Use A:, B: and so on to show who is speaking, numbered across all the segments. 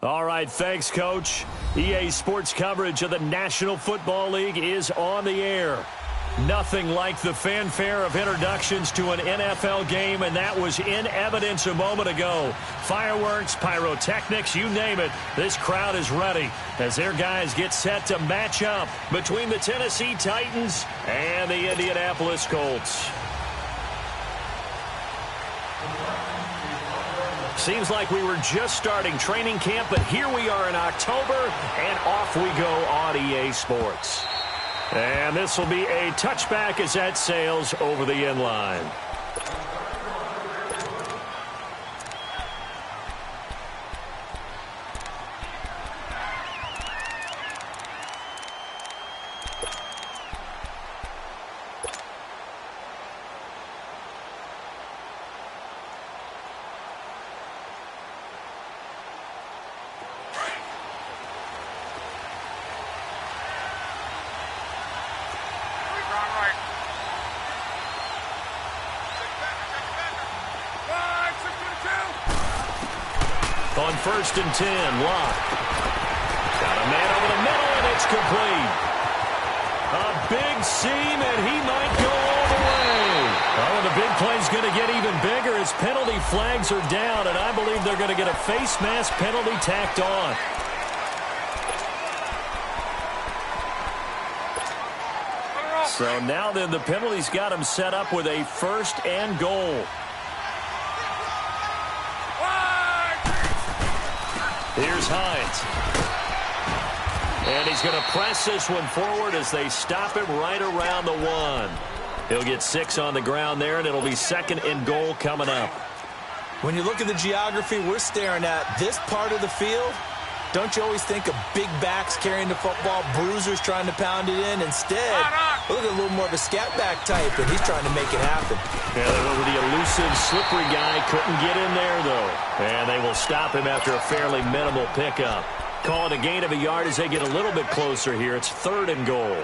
A: All right, thanks, Coach. EA Sports coverage of the National Football League is on the air. Nothing like the fanfare of introductions to an NFL game, and that was in evidence a moment ago. Fireworks, pyrotechnics, you name it. This crowd is ready as their guys get set to match up between the Tennessee Titans and the Indianapolis Colts. Seems like we were just starting training camp, but here we are in October, and off we go on EA Sports. And this will be a touchback as that sails over the end line. On 1st and 10, Locke. Got a man over the middle, and it's complete. A big seam, and he might go all the way. Oh, and the big play's going to get even bigger as penalty flags are down, and I believe they're going to get a face mask penalty tacked on. So now then, the penalty's got him set up with a 1st and goal. Here's Hines. And he's going to press this one forward as they stop him right around the 1. He'll get 6 on the ground there, and it'll be 2nd and goal coming up.
B: When you look at the geography we're staring at, this part of the field, don't you always think of big backs carrying the football, bruisers trying to pound it in? Instead, look at a little more of a scat back type, and he's trying to make it happen.
A: Yeah, the elusive, slippery guy couldn't get in there, though. And they will stop him after a fairly minimal pickup. Call it a gain of a yard as they get a little bit closer here. It's 3rd and goal.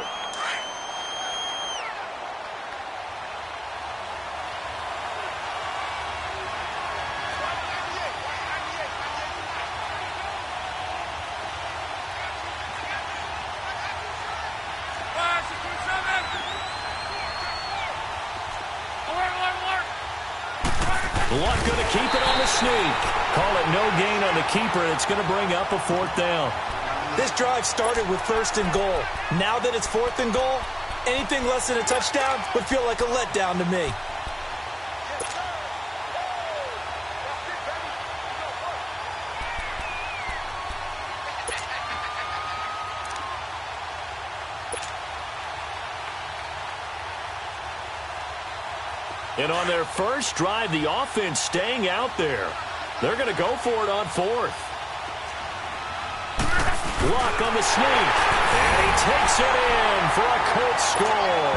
A: Luck going to keep it on the sneak. Call it no gain on the keeper, and it's going to bring up a 4th down.
B: This drive started with 1st and goal. Now that it's 4th and goal, anything less than a touchdown would feel like a letdown to me.
A: And on their first drive, the offense staying out there. They're going to go for it on 4th. Luck on the sneak. And he takes it in for a Colts score.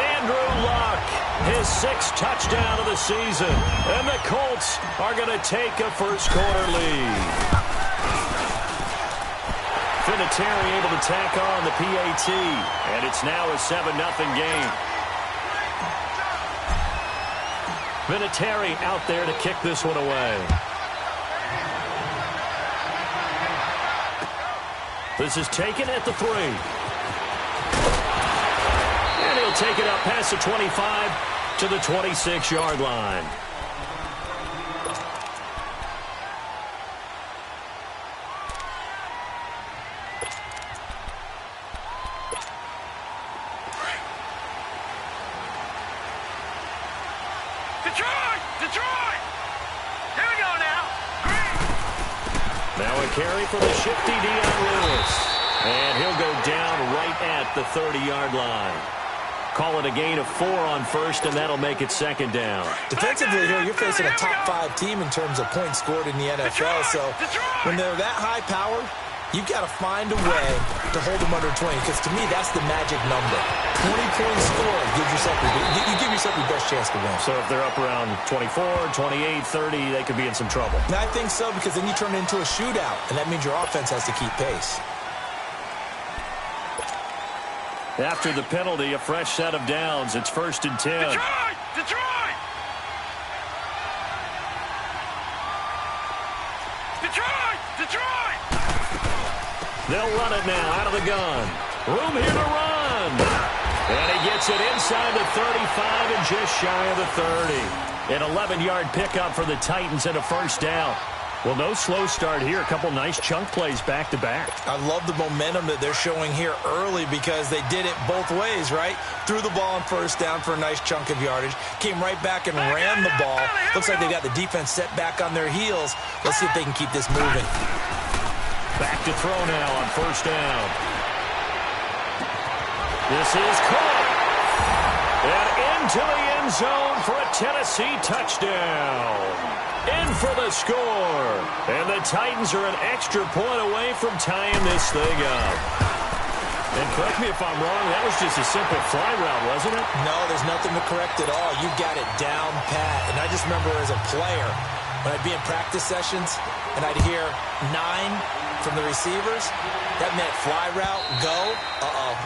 A: Andrew Luck, his 6th touchdown of the season. And the Colts are going to take a first-quarter lead. Vinatieri able to tack on the PAT. And it's now a 7-0 game. Vinatieri out there to kick this one away. This is taken at the 3. And he'll take it up past the 25 to the 26-yard line. Now a carry for the shifty Dion Lewis. And he'll go down right at the 30-yard line. Call it a gain of 4 on 1st, and that'll make it 2nd down.
B: Defensively here, you're facing a top 5 team in terms of points scored in the NFL. So when they're that high powered, you've got to find a way to hold them under 20, because to me, that's the magic number. 20-point score gives yourself you give yourself your best chance to win.
A: So if they're up around 24, 28, 30, they could be in some trouble.
B: And I think so, because then you turn it into a shootout, and that means your offense has to keep pace.
A: After the penalty, a fresh set of downs. It's 1st and 10.
C: Detroit! Detroit!
A: They'll run it now out of the gun. Room here to run. And he gets it inside the 35 and just shy of the 30. An 11-yard pickup for the Titans and a first down. Well, no slow start here. A couple nice chunk plays back-to-back.
B: I love the momentum that they're showing here early because they did it both ways, right? Threw the ball on first down for a nice chunk of yardage. Came right back and ran the ball. Looks like they got the defense set back on their heels. Let's see if they can keep this moving.
A: Back to throw now on first down. This is caught. And into the end zone for a Tennessee touchdown. In for the score. And the Titans are an extra point away from tying this thing up. And correct me if I'm wrong, that was just a simple fly route, wasn't it?
B: No, there's nothing to correct at all. You got it down pat. And I just remember as a player, when I'd be in practice sessions and I'd hear 9 from the receivers, that meant fly route, go,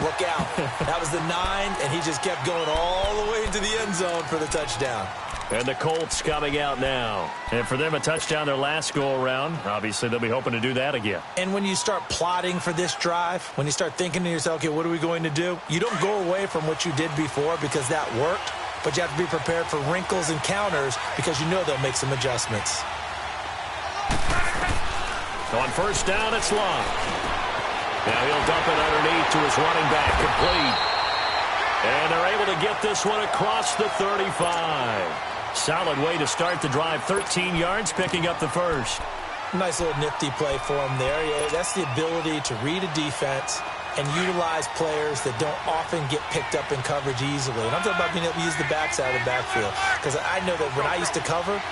B: look out. That was the 9, and he just kept going all the way into the end zone for the touchdown.
A: And the Colts coming out now. And for them, a touchdown their last go-around. Obviously, they'll be hoping to do that again.
B: And when you start plotting for this drive, when you start thinking to yourself, okay, what are we going to do? You don't go away from what you did before because that worked, but you have to be prepared for wrinkles and counters because you know they'll make some adjustments.
A: On first down, it's Locke. Now he'll dump it underneath to his running back, complete. And they're able to get this one across the 35. Solid way to start the drive. 13 yards, picking up the first.
B: Nice little nifty play for him there. Yeah, that's the ability to read a defense and utilize players that don't often get picked up in coverage easily. And I'm talking about being able to use the backside of the backfield. Because I know that when I used to cover,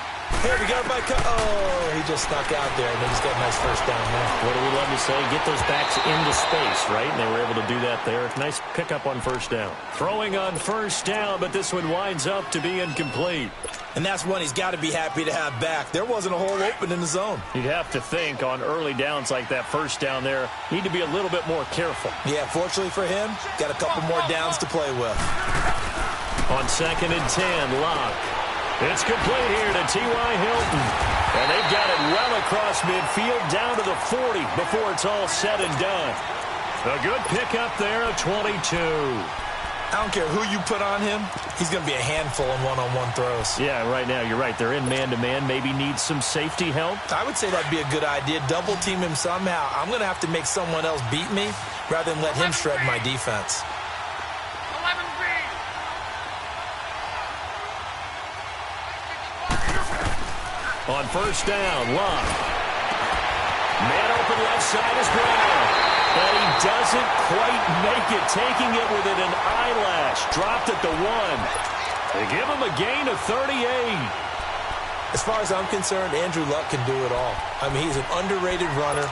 B: hey, we got my oh, he just snuck out there, and they just got a nice first down there.
A: What do we love to say? Get those backs into space, right? And they were able to do that there. Nice pickup on first down. Throwing on first down, but this one winds up to be incomplete.
B: And that's one he's got to be happy to have back. There wasn't a hole open in the zone.
A: You'd have to think on early downs like that first down there, need to be a little bit more careful.
B: Yeah, fortunately for him, got a couple more downs to play with.
A: On 2nd and 10, Locke. It's complete here to T.Y. Hilton. And they've got it well across midfield down to the 40 before it's all said and done. A good pickup there, a 22.
B: I don't care who you put on him. He's going to be a handful in one-on-one throws.
A: Yeah, right now, you're right. They're in man-to-man. Maybe needs some safety help.
B: I would say that'd be a good idea. Double team him somehow. I'm going to have to make someone else beat me rather than let him shred my defense.
A: On first down, Locke. Man open left side is Brown. And he doesn't quite make it, taking it within an eyelash. Dropped at the 1. They give him a gain of 38.
B: As far as I'm concerned, Andrew Luck can do it all. I mean, he's an underrated runner,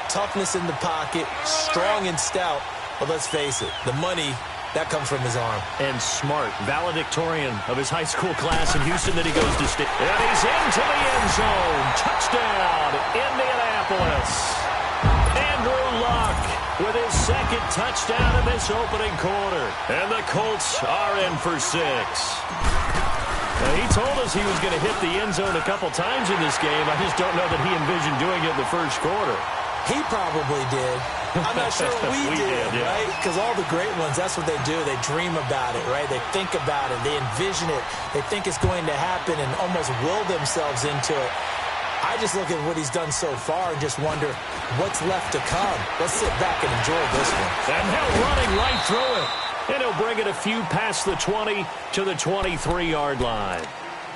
B: toughness in the pocket, strong and stout. But let's face it, the money, that comes from his arm.
A: And smart, valedictorian of his high school class in Houston that he goes to state. And he's into the end zone. Touchdown, Indianapolis. Andrew Luck with his second touchdown in this opening quarter. And the Colts are in for 6. Now, he told us he was going to hit the end zone a couple times in this game. I just don't know that he envisioned doing it in the first quarter.
B: He probably did. I'm not sure we did, yeah. Right? Because all the great ones, that's what they do. They dream about it, right? They think about it. They envision it. They think it's going to happen and almost will themselves into it. I just look at what he's done so far and just wonder what's left to come. Let's sit back and enjoy this one.
A: And he'll running right through it. And he'll bring it a few past the 20 to the 23-yard line.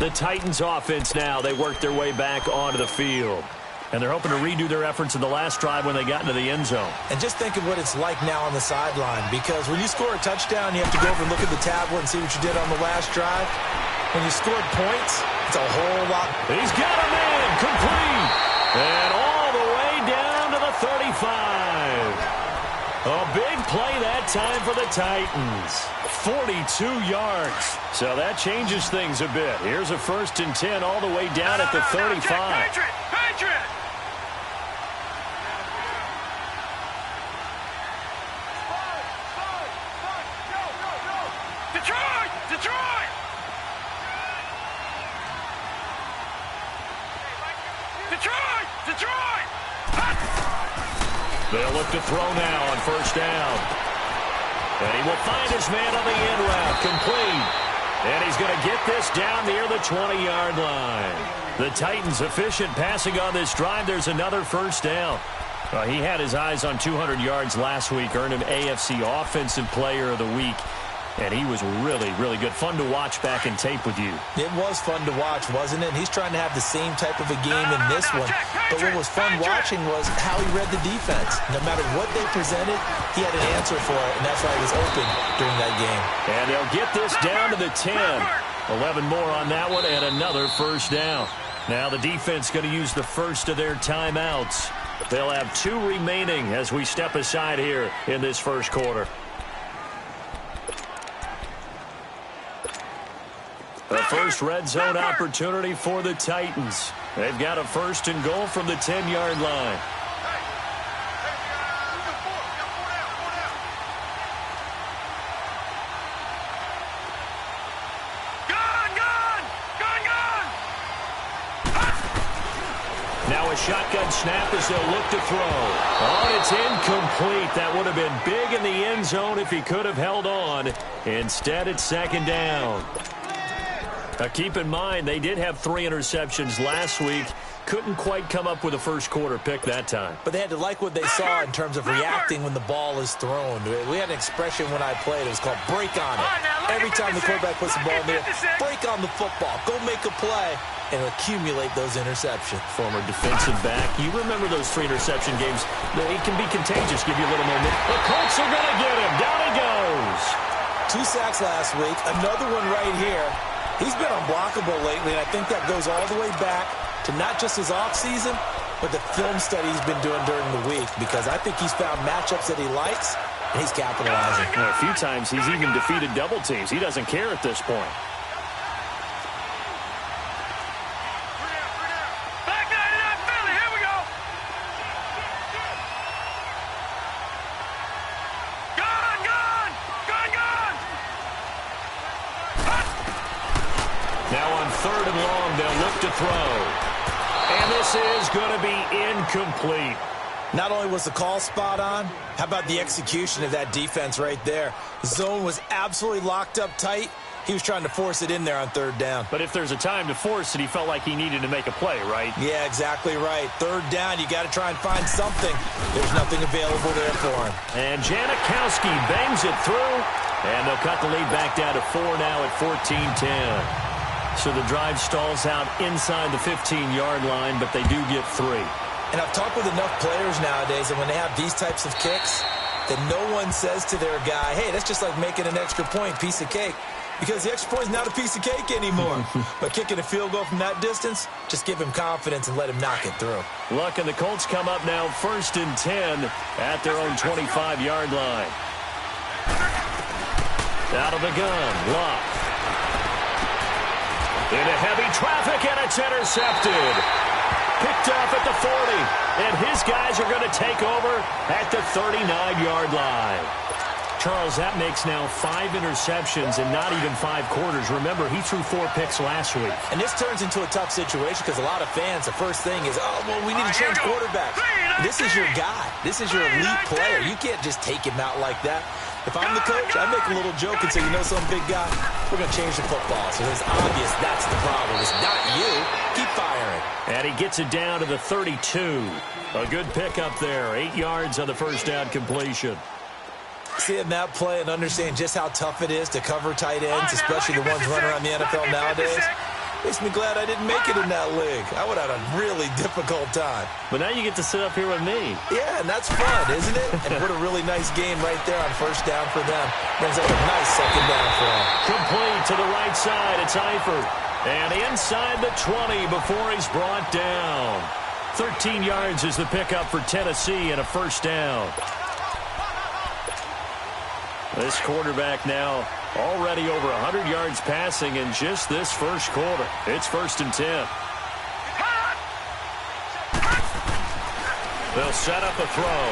A: The Titans offense now, they work their way back onto the field. And they're hoping to redo their efforts in the last drive when they got into the end zone.
B: And just think of what it's like now on the sideline. Because when you score a touchdown, you have to go over and look at the tablet and see what you did on the last drive. When you scored points, it's a whole lot.
A: He's got a man, complete. And all the way down to the 35. A big play that time for the Titans. 42 yards. So that changes things a bit. Here's a 1st and 10 all the way down at the 35. Patriot! Detroit! Detroit! They'll look to throw now on first down. And he will find his man on the in route, complete. And he's going to get this down near the 20-yard line. The Titans efficient passing on this drive. There's another first down. He had his eyes on 200 yards last week, earned him AFC Offensive Player of the Week. And he was really, really good. Fun to watch back in tape with you.
B: It was fun to watch, wasn't it? He's trying to have the same type of a game in this one. But what was fun watching was how he read the defense. No matter what they presented, he had an answer for it, and that's why he was open during that game.
A: And they'll get this down to the 10. 11 more on that one, and another first down. Now the defense going to use the first of their timeouts. They'll have 2 remaining as we step aside here in this first quarter. The first red zone opportunity for the Titans. They've got a first and goal from the 10-yard line. Now a shotgun snap as they'll look to throw. Oh, it's incomplete. That would have been big in the end zone if he could have held on. Instead, it's second down. Now, keep in mind, they did have 3 interceptions last week. Couldn't quite come up with a first quarter pick that time.
B: But they had to like what they saw in terms of reacting when the ball is thrown. We had an expression when I played. It was called break on it. Every time the quarterback puts the ball in there, break on the football. Go make a play and accumulate those interceptions.
A: Former defensive back. You remember those 3 interception games. It can be contagious, give you a little moment. The Colts are going to get him. Down he goes.
B: 2 sacks last week. Another one right here. He's been unblockable lately, and I think that goes all the way back to not just his offseason, but the film study he's been doing during the week, because I think he's found matchups that he likes, and he's capitalizing.
A: Well, a few times he's even defeated double teams. He doesn't care at this point. Third and long, they'll look to throw. And this is going to be incomplete.
B: Not only was the call spot on, how about the execution of that defense right there? The zone was absolutely locked up tight. He was trying to force it in there on third down.
A: But if there's a time to force it, he felt like he needed to make a play, right?
B: Yeah, exactly right. Third down, you got to try and find something. There's nothing available there for him.
A: And Janikowski bangs it through. And they'll cut the lead back down to 4 now at 14-10. So the drive stalls out inside the 15-yard line, but they do get 3.
B: And I've talked with enough players nowadays, and when they have these types of kicks, that no one says to their guy, hey, that's just like making an extra point, piece of cake. Because the extra point is not a piece of cake anymore. But kicking a field goal from that distance, just give him confidence and let him knock it through.
A: Luck, and the Colts come up now 1st and 10 at their own 25-yard line. Out of the gun, Luck. Into heavy traffic, and it's intercepted. Picked up at the 40, and his guys are going to take over at the 39-yard line. Charles, that makes now 5 interceptions and not even 5 quarters. Remember, he threw 4 picks last week.
B: And this turns into a tough situation because a lot of fans, the first thing is, oh, well, we need to change quarterbacks. This is your guy. This is your elite player. You can't just take him out like that. If I'm the coach, I make a little joke and say, you know some big guy, we're going to change the football. So it's obvious that's the problem. It's not you. Keep firing.
A: And he gets it down to the 32. A good pickup there. 8 yards on the first down completion.
B: Seeing that play and understand just how tough it is to cover tight ends, especially the ones running around the NFL nowadays, makes me glad I didn't make it in that league. I would have had a really difficult time.
A: But now you get to sit up here with me.
B: Yeah, and that's fun, isn't it? And what a really nice game right there on first down for them. Brings up a nice second down for them.
A: Complete to the right side. It's Eifert. And inside the 20 before he's brought down. 13 yards is the pickup for Tennessee and a first down. This quarterback now already over 100 yards passing in just this first quarter. It's 1st and 10. They'll set up a throw.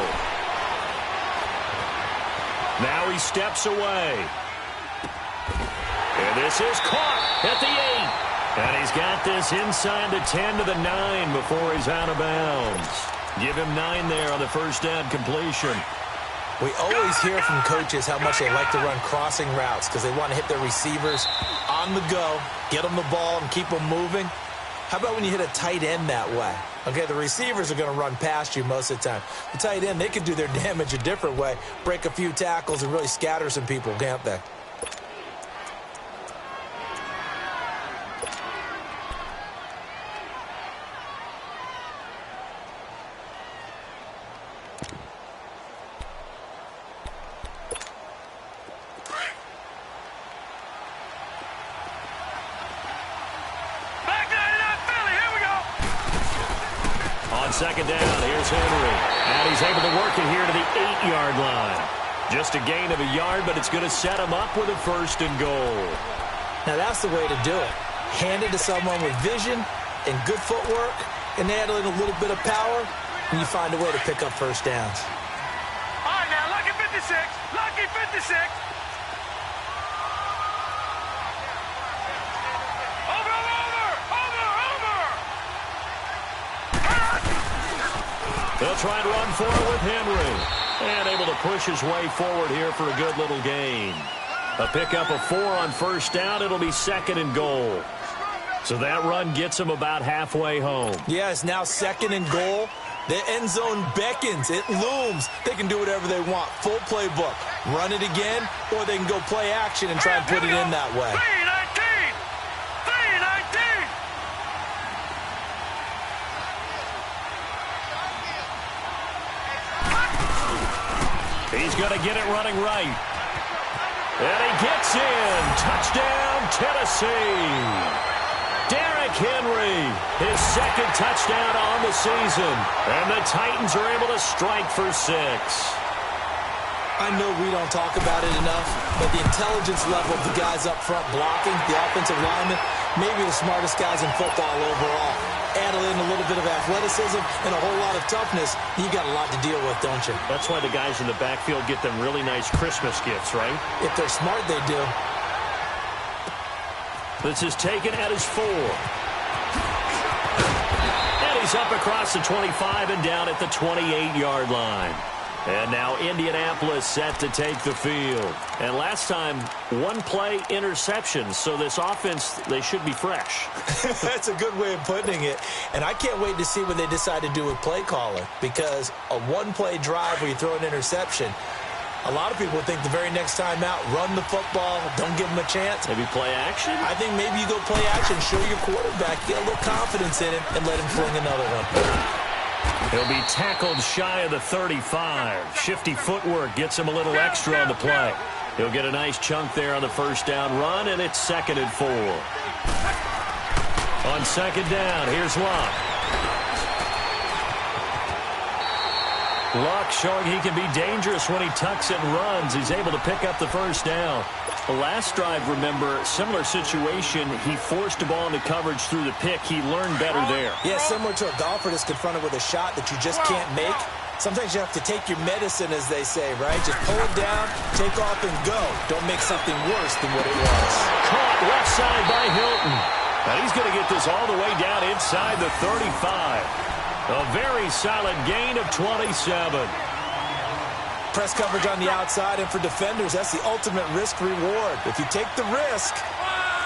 A: Now he steps away. And this is caught at the 8. And he's got this inside the 10 to the 9 before he's out of bounds. Give him 9 there on the first down completion.
B: We always hear from coaches how much they like to run crossing routes because they want to hit their receivers on the go, get them the ball, and keep them moving. How about when you hit a tight end that way? Okay, the receivers are going to run past you most of the time. The tight end, they can do their damage a different way, break a few tackles, and really scatter some people, can't they?
A: Second down, here's Henry. And he's able to work it here to the 8-yard line. Just a gain of a yard, but it's going to set him up with a 1st and goal.
B: Now that's the way to do it. Hand it to someone with vision and good footwork, and add in a little bit of power, and you find a way to pick up first downs.
C: All right, now, lucky 56. Lucky 56.
A: They'll try and run for it with Henry. And able to push his way forward here for a good little gain. A pickup of 4 on first down. It'll be 2nd and goal. So that run gets him about halfway home.
B: Yeah, it's now 2nd and goal. The end zone beckons. It looms. They can do whatever they want. Full playbook. Run it again, or they can go play action and try and put it in that way.
C: 3-19.
A: He's going to get it running right. And he gets in. Touchdown, Tennessee. Derrick Henry, his 2nd touchdown on the season. And the Titans are able to strike for 6.
B: I know we don't talk about it enough, but the intelligence level of the guys up front blocking, the offensive linemen, maybe the smartest guys in football overall. Add in a little bit of athleticism and a whole lot of toughness, you got a lot to deal with, don't you?
A: That's why the guys in the backfield get them really nice Christmas gifts, right?
B: If they're smart, they do.
A: This is taken at his 4. And he's up across the 25 and down at the 28-yard line. And now Indianapolis set to take the field. And last time, 1-play interception. So this offense, they should be fresh.
B: That's a good way of putting it. And I can't wait to see what they decide to do with play calling. Because a 1-play drive where you throw an interception, a lot of people think the very next time out, run the football, don't give them a chance.
A: Maybe play action?
B: I think maybe you go play action, show your quarterback, get a little confidence in him, and let him fling another one.
A: He'll be tackled shy of the 35. Shifty footwork gets him a little extra on the play. He'll get a nice chunk there on the first down run, and it's 2nd and 4. On 2nd down, here's Luck. Luck showing he can be dangerous when he tucks and runs. He's able to pick up the first down. The last drive, remember, similar situation. He forced the ball into coverage through the pick. He learned better there.
B: Yeah, similar to a golfer that's confronted with a shot that you just can't make. Sometimes you have to take your medicine, as they say, right? Just pull it down, take off, and go. Don't make something worse than what it was.
A: Caught left side by Hilton. And he's going to get this all the way down inside the 35. A very solid gain of 27.
B: Press coverage on the outside, and for defenders, that's the ultimate risk-reward. If you take the risk,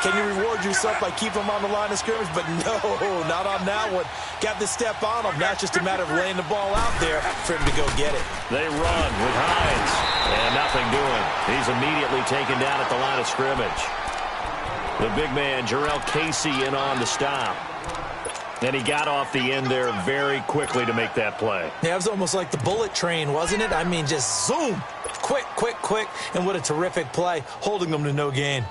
B: can you reward yourself by keeping them on the line of scrimmage? But no, not on that one. Got to step on them. Now it's just a matter of laying the ball out there for him to go get it.
A: They run with Hines, and nothing doing. He's immediately taken down at the line of scrimmage. The big man, Jarrell Casey, in on the stop. And he got off the end there very quickly to make that play.
B: Yeah, it was almost like the bullet train, wasn't it? I mean, just zoom. Quick, quick, quick. And what a terrific play, holding them to no gain.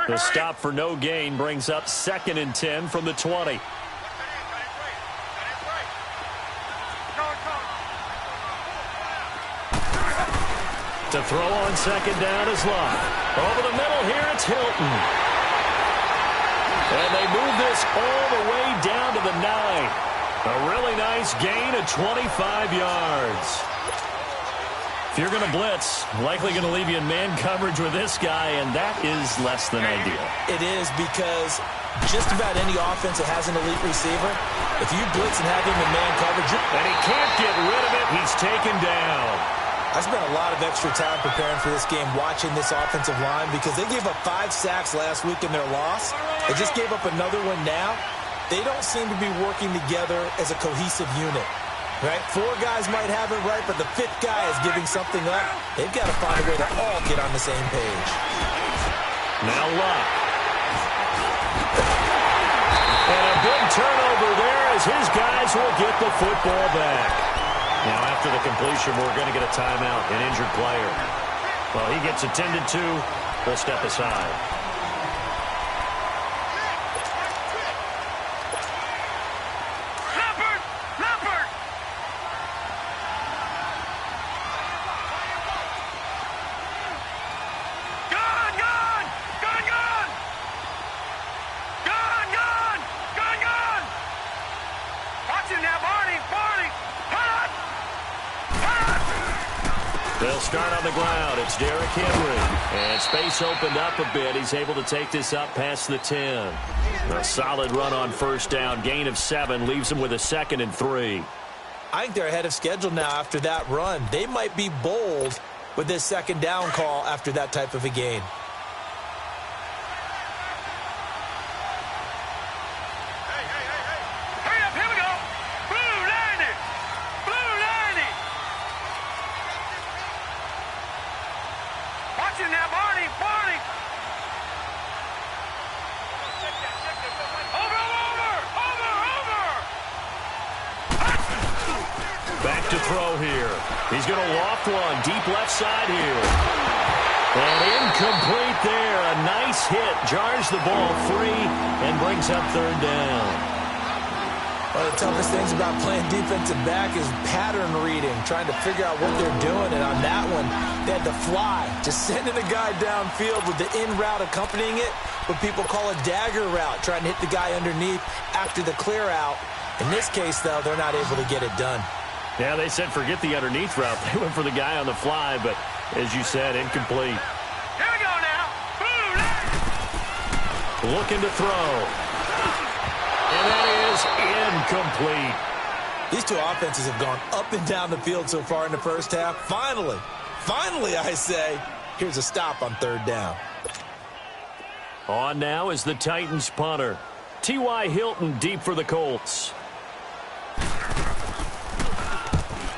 A: The stop for no gain brings up 2nd and 10 from the 20. To throw on 2nd down is Luck. Over the middle here, it's Hilton. And they move this all the way down to the 9. A really nice gain of 25 yards. If you're going to blitz, likely going to leave you in man coverage with this guy, and that is less than ideal.
B: It is, because just about any offense that has an elite receiver, if you blitz and have him in man coverage,
A: and he can't get rid of it, he's taken down.
B: I spent a lot of extra time preparing for this game, watching this offensive line, because they gave up 5 sacks last week in their loss. They just gave up another one now. They don't seem to be working together as a cohesive unit. Right? 4 guys might have it right, but the 5th guy is giving something up. They've got to find a way to all get on the same page.
A: Now Luck. And a big turnover there as his guys will get the football back. Now after the completion, we're going to get a timeout, an injured player. Well, he gets attended to. We'll step aside. They'll start on the ground. It's Derrick Henry. And space opened up a bit. He's able to take this up past the 10. A solid run on first down. Gain of 7 leaves him with a 2nd and 3.
B: I think they're ahead of schedule now after that run. They might be bold with this 2nd down call after that type of a gain.
A: Back to throw here. He's going to loft one. Deep left side here. And incomplete there. A nice hit. Jars the ball free and brings up 3rd down.
B: One of the toughest things about playing defensive back is pattern reading, trying to figure out what they're doing. And on that one, they had to fly, just sending a guy downfield with the in route accompanying it, what people call a dagger route, trying to hit the guy underneath after the clear out. In this case, though, they're not able to get it done.
A: Yeah, they said forget the underneath route. They went for the guy on the fly, but as you said, incomplete.
C: Here we go now.
A: Looking to throw. And that is incomplete.
B: These two offenses have gone up and down the field so far in the first half. Finally, I say, here's a stop on 3rd down.
A: On now is the Titans punter. T.Y. Hilton deep for the Colts.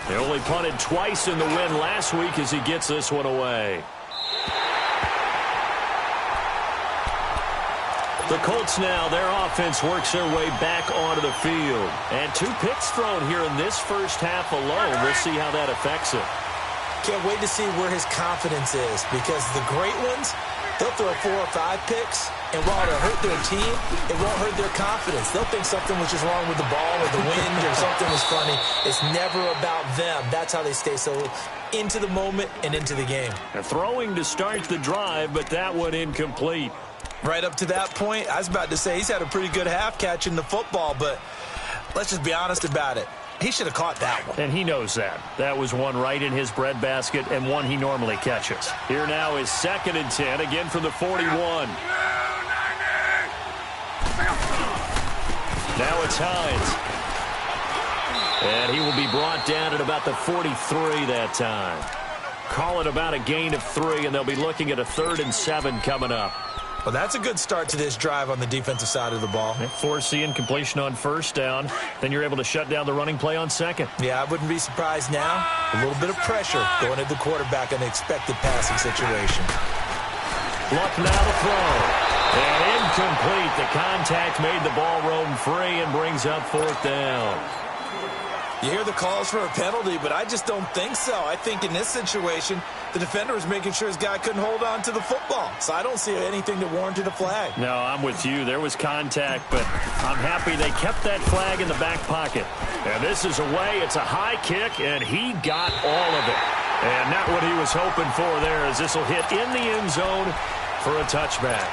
A: They only punted twice in the win last week as he gets this one away. The Colts now, their offense works their way back onto the field. And 2 picks thrown here in this first half alone. We'll see how that affects it.
B: Can't wait to see where his confidence is, because the great ones, they'll throw 4 or 5 picks, and while it'll hurt their team, it won't hurt their confidence. They'll think something was just wrong with the ball or the wind or something was funny. It's never about them. That's how they stay so into the moment and into the game.
A: They're throwing to start the drive, but that one incomplete.
B: Right up to that point, I was about to say he's had a pretty good half catching the football, but let's just be honest about it. He should have caught that one.
A: And he knows that. That was one right in his breadbasket and one he normally catches. Here now is 2nd and 10, again from the 41. Now it's Hines. And he will be brought down at about the 43 that time. Call it about a gain of 3, and they'll be looking at a 3rd and 7 coming up.
B: Well, that's a good start to this drive on the defensive side of the ball.
A: Force the incompletion on first down. Then you're able to shut down the running play on 2nd.
B: Yeah, I wouldn't be surprised now. A little bit of pressure going at the quarterback in the expected passing situation.
A: Luck now to throw. And incomplete. The contact made the ball roam free and brings up 4th down.
B: You hear the calls for a penalty, but I just don't think so. I think in this situation, the defender was making sure his guy couldn't hold on to the football. So I don't see anything that warranted a flag.
A: No, I'm with you. There was contact, but I'm happy they kept that flag in the back pocket. And this is away. It's a high kick, and he got all of it. And not what he was hoping for there, as this will hit in the end zone for a touchback.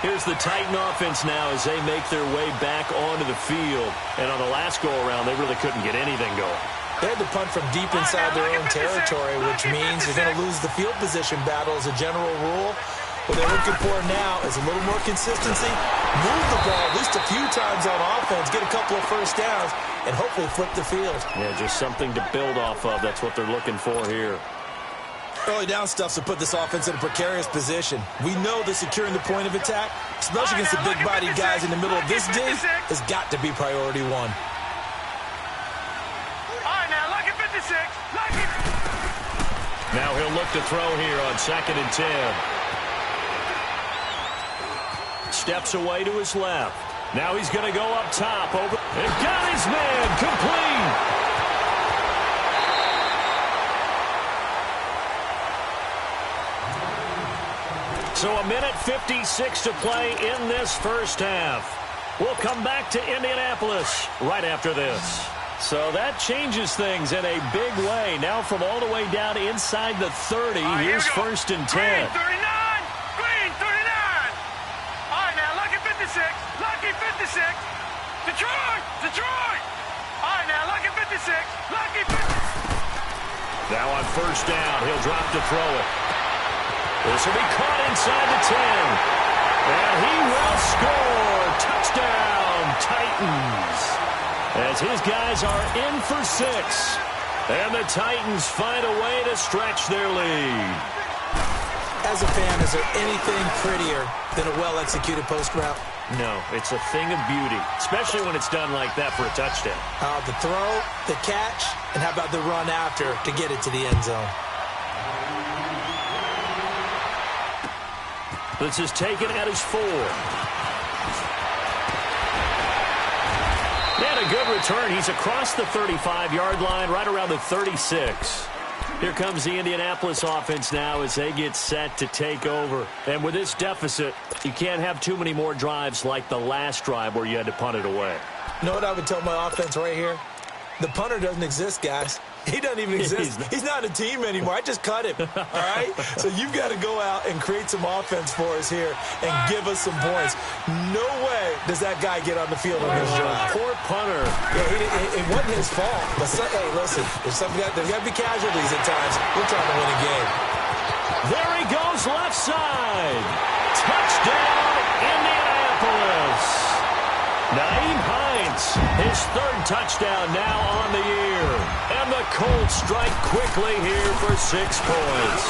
A: Here's the Titan offense now as they make their way back onto the field. And on the last go-around, they really couldn't get anything going.
B: They had to punt from deep inside their own territory, which means you're going to lose the field position battle as a general rule. What they're looking for now is a little more consistency, move the ball at least a few times on offense, get a couple of first downs, and hopefully flip the field.
A: Yeah, just something to build off of. That's what they're looking for here.
B: Early down stuff to put this offense in a precarious position. We know that securing the point of attack, especially against the big-bodied guys in the middle of this dig, has got to be priority one.
A: Now he'll look to throw here on 2nd and 10. Steps away to his left. Now he's going to go up top. Over and got his man complete. So 1:56 to play in this first half. We'll come back to Indianapolis right after this. So that changes things in a big way. Now from all the way down inside the 30, here's 1st and 10.
C: Green 39! Green 39! All right, now, lucky 56. Lucky 56. Detroit! Detroit! All right, now, lucky 56. Lucky 56.
A: Now on 1st down, he'll drop to throw it. This will be caught inside the 10. And he will score. Touchdown, Titans. As his guys are in for 6. And the Titans find a way to stretch their lead.
B: As a fan, is there anything prettier than a well-executed post route?
A: No, it's a thing of beauty, especially when it's done like that for a touchdown.
B: The throw, the catch, and how about the run after to get it to the end zone?
A: This is taken at his 4. And a good return. He's across the 35-yard line, right around the 36. Here comes the Indianapolis offense now as they get set to take over. And with this deficit, you can't have too many more drives like the last drive where you had to punt it away.
B: You know what I would tell my offense right here? The punter doesn't exist, guys. He doesn't even exist. He's not a team anymore. I just cut him, all right? So you've got to go out and create some offense for us here and give us some points. No way does that guy get on the field on this drive.
A: Poor punter.
B: Yeah, it wasn't his fault. But, hey, listen, there's got to be casualties at times. We're trying to win a game.
A: There he goes, left side. Touchdown, Indianapolis. Naeem Hines, his 3rd touchdown now on the year. And the Colts strike quickly here for 6 points.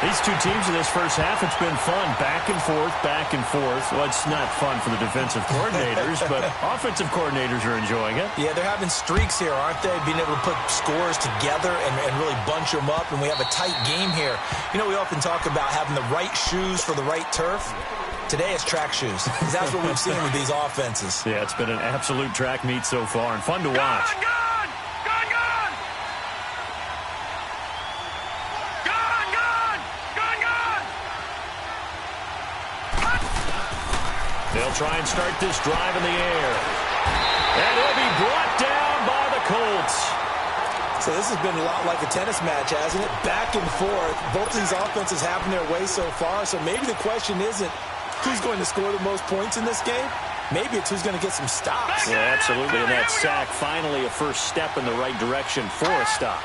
A: These two teams in this first half, it's been fun. Back and forth, back and forth. Well, it's not fun for the defensive coordinators, but offensive coordinators are enjoying it.
B: Yeah, they're having streaks here, aren't they? Being able to put scores together and really bunch them up, and we have a tight game here. You know, we often talk about having the right shoes for the right turf. Today it's track shoes. That's what we've seen with these offenses.
A: Yeah, it's been an absolute track meet so far and fun to watch.
C: Gun! Gun! Gun! Gun! Gun! Gun! Gun! Gun!
A: They'll try and start this drive in the air. And it'll be brought down by the Colts.
B: So this has been a lot like a tennis match, hasn't it? Back and forth. Both of these offenses having their way so far. So maybe the question isn't who's going to score the most points in this game. Maybe it's who's going to get some stops.
A: Yeah, absolutely. And that sack, finally a first step in the right direction for a stop.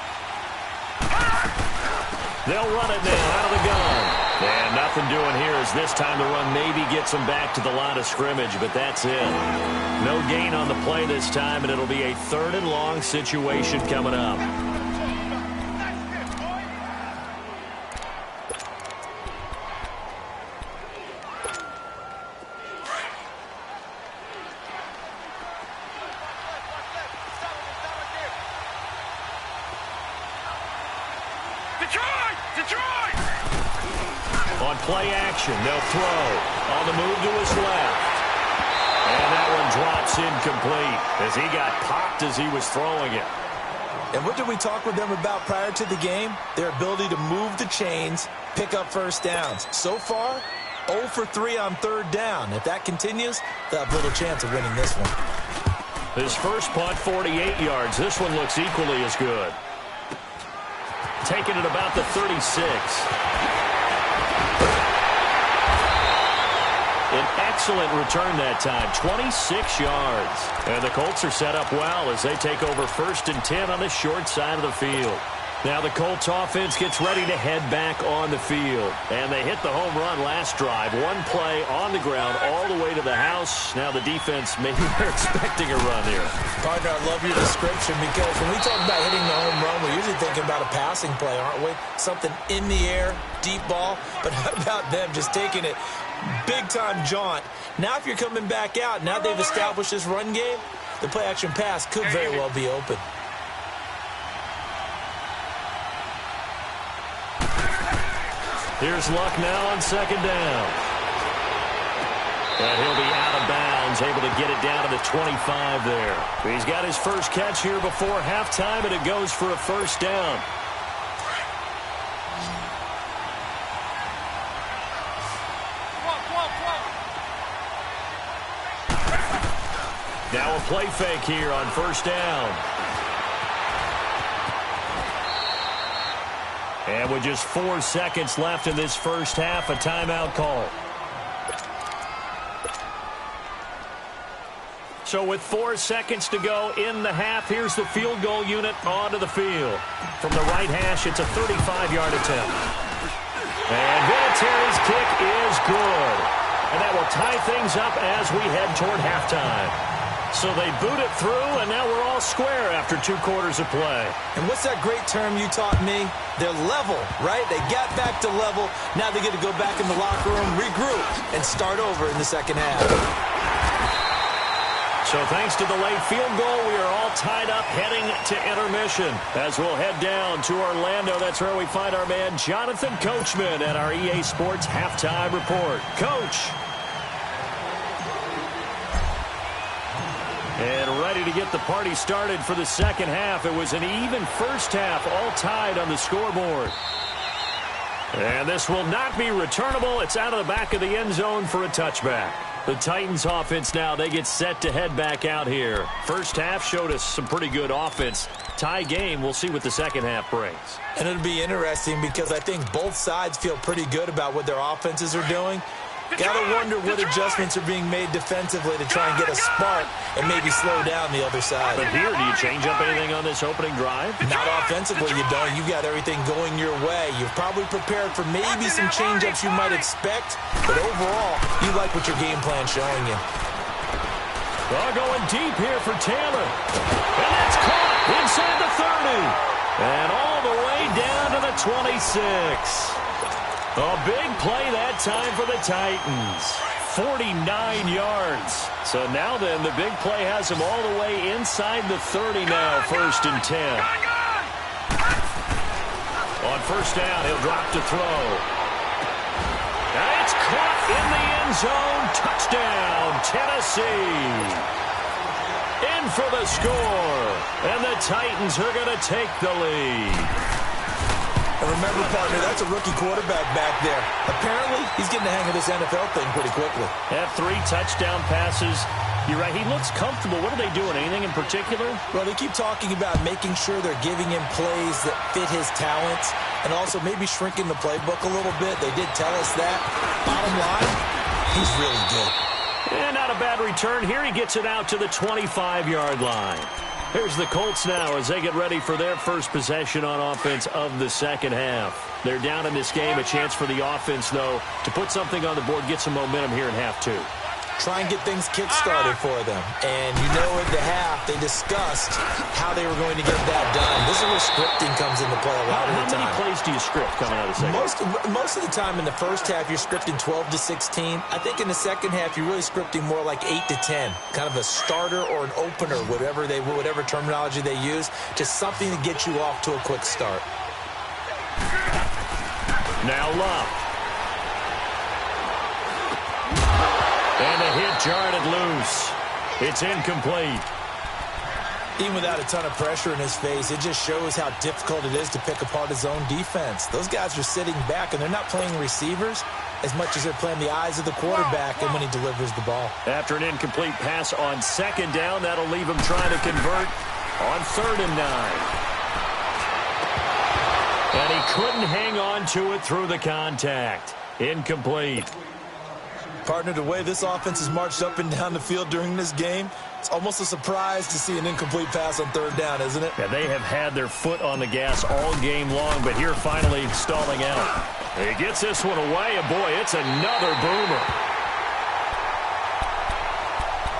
A: They'll run it now out of the gun. And nothing doing here as this time the run maybe gets them back to the line of scrimmage, but that's it. No gain on the play this time, and it'll be a 3rd and long situation coming up.
C: Detroit! Detroit!
A: On play action, they'll throw. On the move to his left. And that one drops incomplete as he got popped as he was throwing it.
B: And what did we talk with them about prior to the game? Their ability to move the chains, pick up first downs. So far, 0 for 3 on 3rd down. If that continues, they'll have little chance of winning this one.
A: His first punt, 48 yards. This one looks equally as good. Taking it about the 36. An excellent return that time, 26 yards. And the Colts are set up well as they take over 1st and 10 on the short side of the field. Now the Colts offense gets ready to head back on the field. And they hit the home run last drive. One play on the ground all the way to the house. Now the defense, maybe they're expecting a run here.
B: Partner, I love your description because when we talk about hitting the home run, we're usually thinking about a passing play, aren't we? Something in the air, deep ball. But how about them just taking it big-time jaunt? Now if you're coming back out, now they've established this run game, the play-action pass could very well be open.
A: Here's Luck now on 2nd down. And he'll be out of bounds, able to get it down to the 25 there. He's got his first catch here before halftime, and it goes for a 1st down. Now a play fake here on 1st down. And with just 4 seconds left in this first half, a timeout call. So with 4 seconds to go in the half, here's the field goal unit onto the field. From the right hash, it's a 35-yard attempt. And Vinatieri's kick is good. And that will tie things up as we head toward halftime. So they boot it through, and now we're all square after 2 quarters of play.
B: And what's that great term you taught me? They're level, right? They got back to level. Now they get to go back in the locker room, regroup, and start over in the second half.
A: So thanks to the late field goal, we are all tied up heading to intermission. As we'll head down to Orlando, that's where we find our man Jonathan Coachman at our EA Sports Halftime Report. Coach. And ready to get the party started for the second half. It was an even first half, all tied on the scoreboard. And this will not be returnable. It's out of the back of the end zone for a touchback. The Titans offense now, they get set to head back out here. First half showed us some pretty good offense. Tie game, we'll see what the second half brings.
B: And it'll be interesting because I think both sides feel pretty good about what their offenses are doing. Gotta wonder what adjustments are being made defensively to try and get a spark and maybe slow down the other side.
A: But here, do you change up anything on this opening drive?
B: Not offensively, you don't. You got everything going your way. You've probably prepared for maybe some change-ups you might expect, but overall, you like what your game plan's showing you.
A: Well, going deep here for Taylor. And that's caught inside the 30. And all the way down to the 26. A big play that time for the Titans. 49 yards. So now then, the big play has him all the way inside the 30 now, 1st and 10. On 1st down, he'll drop to throw. And it's caught in the end zone. Touchdown, Tennessee. In for the score. And the Titans are going to take the lead.
B: And remember, partner, that's a rookie quarterback back there. Apparently, he's getting the hang of this NFL thing pretty quickly.
A: Have 3 touchdown passes. You're right, he looks comfortable. What are they doing? Anything in particular?
B: Well, they keep talking about making sure they're giving him plays that fit his talents and also maybe shrinking the playbook a little bit. They did tell us that. Bottom line, he's really good.
A: And not a bad return. Here he gets it out to the 25-yard line. Here's the Colts now as they get ready for their first possession on offense of the second half. They're down in this game. A chance for the offense, though, to put something on the board, get some momentum here in half 2.
B: Try and get things kick-started for them. And you know at the half, they discussed how they were going to get that done. This is where scripting comes into play a lot of the time.
A: How many plays do you script coming out of the second half?
B: Most of the time in the first half, you're scripting 12 to 16. I think in the second half, you're really scripting more like 8 to 10. Kind of a starter or an opener, whatever terminology they use. Just something to get you off to a quick start.
A: Now Love. And the hit jarred it loose. It's incomplete.
B: Even without a ton of pressure in his face, it just shows how difficult it is to pick apart his own defense. Those guys are sitting back, and they're not playing receivers as much as they're playing the eyes of the quarterback and when he delivers the ball.
A: After an incomplete pass on 2nd down, that'll leave him trying to convert on 3rd and 9. And he couldn't hang on to it through the contact. Incomplete.
B: Partner, the way this offense has marched up and down the field during this game, it's almost a surprise to see an incomplete pass on third down, isn't it?
A: Yeah, they have had their foot on the gas all game long, but here finally stalling out. He gets this one away, and boy, it's another boomer.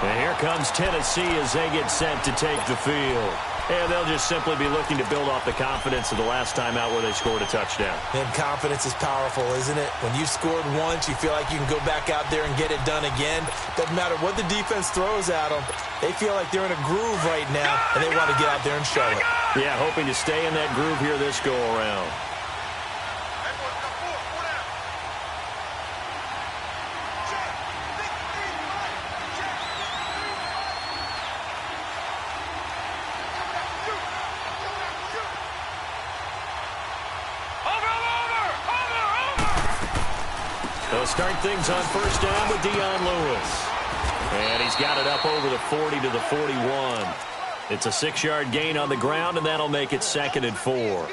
A: And here comes Tennessee as they get set to take the field. And they'll just simply be looking to build off the confidence of the last time out where they scored a touchdown.
B: And confidence is powerful, isn't it? When you've scored once, you feel like you can go back out there and get it done again. Doesn't matter what the defense throws at them. They feel like they're in a groove right now, and they want to get out there and show it.
A: Yeah, hoping to stay in that groove here this go-around. They'll start things on first down with Dion Lewis. And he's got it up over the 40 to the 41. It's a 6-yard gain on the ground, and that'll make it 2nd and 4.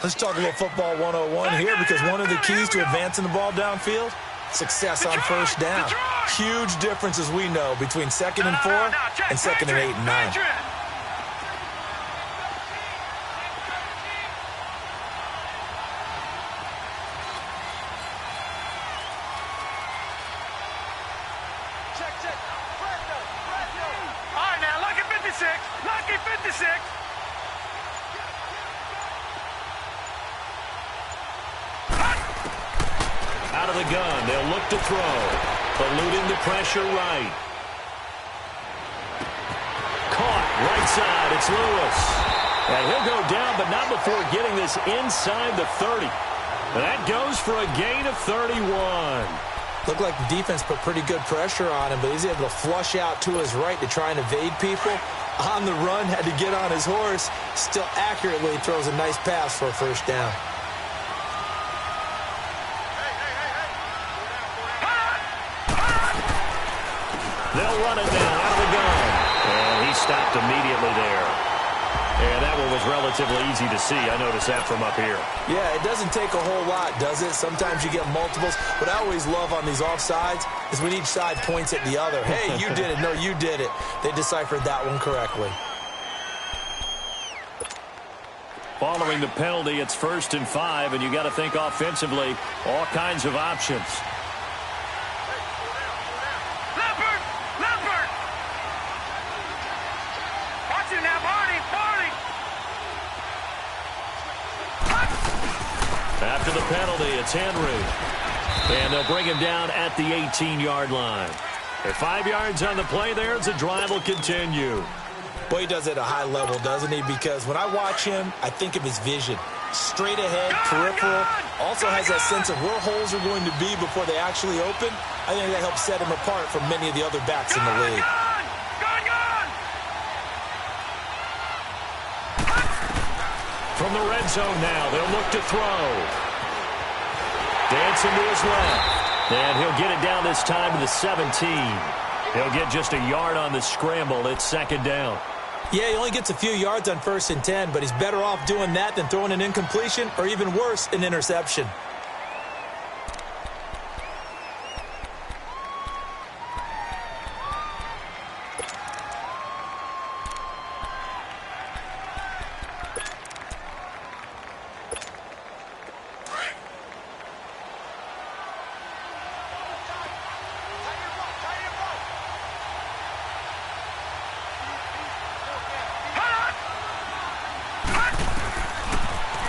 B: Let's talk a little football 101 here, because one of the keys to advancing the ball downfield, success on first down. Huge difference, as we know, between 2nd and 4 and 2nd and 8 and 9.
C: Lucky 56.
A: Out of the gun, they'll look to throw. Eluding the pressure right. Caught right side, it's Lewis. And he'll go down, but not before getting this inside the 30. That goes for a gain of 31.
B: Looked like the defense put pretty good pressure on him, but he's able to flush out to his right to try and evade people. On the run, had to get on his horse. Still accurately throws a nice pass for a first down.
A: They'll run it now out of the gun. And he stopped immediately there. And that one was relatively easy to see. I noticed that from up here.
B: Yeah, it doesn't take a whole lot, does it? Sometimes you get multiples. What I always love on these offsides is when each side points at the other. Hey, you did it. No, you did it. They deciphered that one correctly.
A: Following the penalty, it's 1st and 5, and you got to think offensively, all kinds of options. After the penalty, it's Henry. And they'll bring him down at the 18-yard line. At 5 yards on the play there, the drive will continue.
B: Boy, he does it at a high level, doesn't he? Because when I watch him, I think of his vision. Straight ahead, peripheral. Also has that sense of where holes are going to be before they actually open. I think that helps set him apart from many of the other backs in the league.
A: From the red zone now, they'll look to throw. Dancing to his left. And he'll get it down this time to the 17. He'll get just a yard on the scramble. It's 2nd down.
B: Yeah, he only gets a few yards on 1st and 10, but he's better off doing that than throwing an incompletion or even worse, an interception.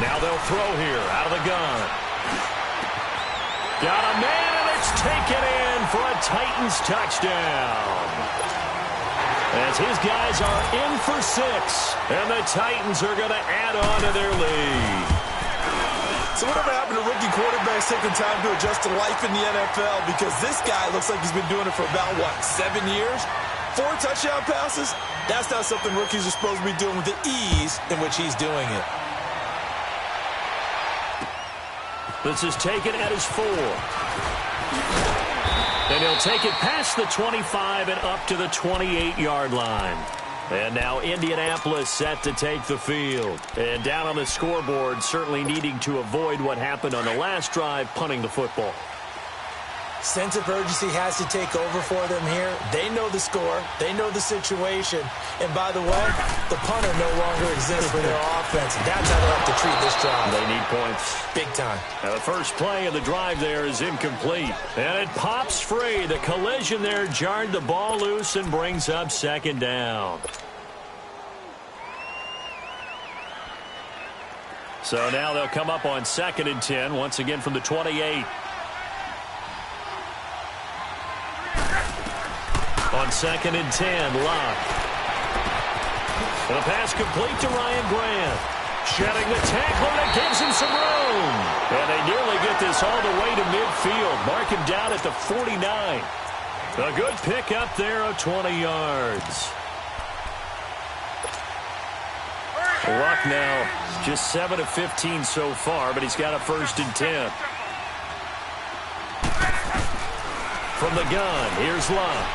A: Now they'll throw here out of the gun. Got a man, and it's taken in for a Titans touchdown. As his guys are in for 6, and the Titans are going to add on to their lead.
B: So whatever happened to rookie quarterbacks taking time to adjust to life in the NFL? Because this guy looks like he's been doing it for about, 7 years? 4 touchdown passes? That's not something rookies are supposed to be doing with the ease in which he's doing it.
A: This is taken at his 4. And he'll take it past the 25 and up to the 28-yard line. And now Indianapolis set to take the field. And down on the scoreboard, certainly needing to avoid what happened on the last drive, punting the football.
B: Sense of urgency has to take over for them here. They know the score. They know the situation. And by the way, the punter no longer exists for their offense. That's how they have to treat this drive.
A: They need points.
B: Big time.
A: Now the first play of the drive there is incomplete. And it pops free. The collision there jarred the ball loose and brings up second down. So now they'll come up on 2nd and 10, once again from the 28. On 2nd and 10, Locke. The pass complete to Ryan Grant. Shedding the tackle, and it gives him some room. And they nearly get this all the way to midfield. Mark him down at the 49. A good pick up there of 20 yards. Luck now just 7 of 15 so far, but he's got a 1st and 10. From the gun, here's Luck.